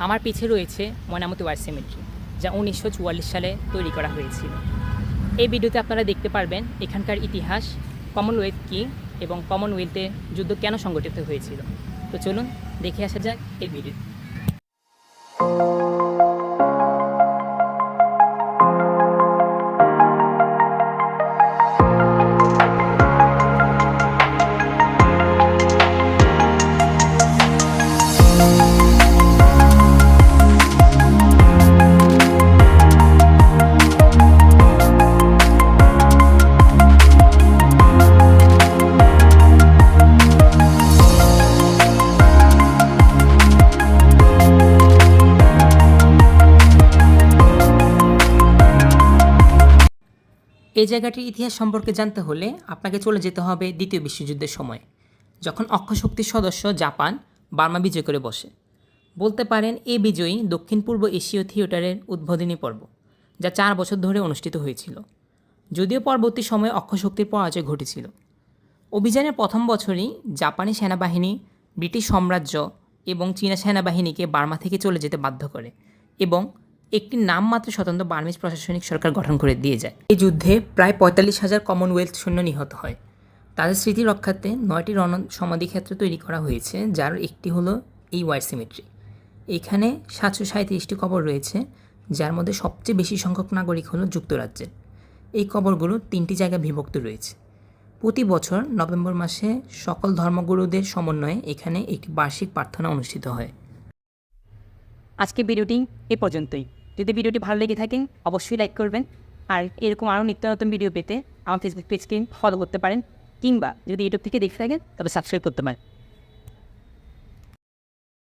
আমার পিছে রয়েছে ময়নামতি ওয়ার সিমেট্রি, যা 1944 সালে তৈরি করা হয়েছিল। এই ভিডিওতে আপনারা দেখতে পারবেন এখানকার ইতিহাস, কমনওয়েলথ কী এবং কমনওয়েলথে যুদ্ধ কেন সংগঠিত হয়েছিল। তো চলুন দেখে আসা যাক এই ভিডিও। এই জায়গাটির ইতিহাস সম্পর্কে জানতে হলে আপনাকে চলে যেতে হবে দ্বিতীয় বিশ্বযুদ্ধের সময়, যখন অক্ষশক্তির সদস্য জাপান বার্মা বিজয় করে বসে। বলতে পারেন এই বিজয়ই দক্ষিণ পূর্ব এশীয় থিয়েটারের উদ্বোধনী পর্ব, যা 4 বছর ধরে অনুষ্ঠিত হয়েছিল। যদিও পরবর্তী সময়ে অক্ষশক্তির পরাজয় ঘটেছিল। অভিযানের প্রথম বছরই জাপানি সেনাবাহিনী ব্রিটিশ সাম্রাজ্য এবং চীনা সেনাবাহিনীকে বার্মা থেকে চলে যেতে বাধ্য করে এবং একটি নামমাত্র স্বতন্ত্র বার্মিজ প্রশাসনিক সরকার গঠন করে দিয়ে যায়। এই যুদ্ধে প্রায় 45,000 কমনওয়েলথ সৈন্য নিহত হয়। তাদের স্মৃতি রক্ষার্থে 9টি সমাধিক্ষেত্র তৈরি করা হয়েছে, যার একটি হলো এই ওয়ার সিমেট্রি। এখানে 737টি কবর রয়েছে, যার মধ্যে সবচেয়ে বেশি সংখ্যক নাগরিক হলো যুক্তরাজ্যের। এই কবরগুলো 3টি জায়গায় বিভক্ত রয়েছে। প্রতি বছর নভেম্বর মাসে সকল ধর্মগুরুদের সমন্বয়ে এখানে একটি বার্ষিক প্রার্থনা অনুষ্ঠিত হয়। আজকে ভিডিওটি এ পর্যন্তই। যদি ভিডিওটি ভালো লেগে থাকে অবশ্যই লাইক করবেন, আর এরকম আরও নিত্য নতুন ভিডিও পেতে আমার ফেসবুক পেজকে ফলো করতে পারেন, কিংবা যদি ইউটিউব থেকে দেখে থাকেন তবে সাবস্ক্রাইব করতে পারেন।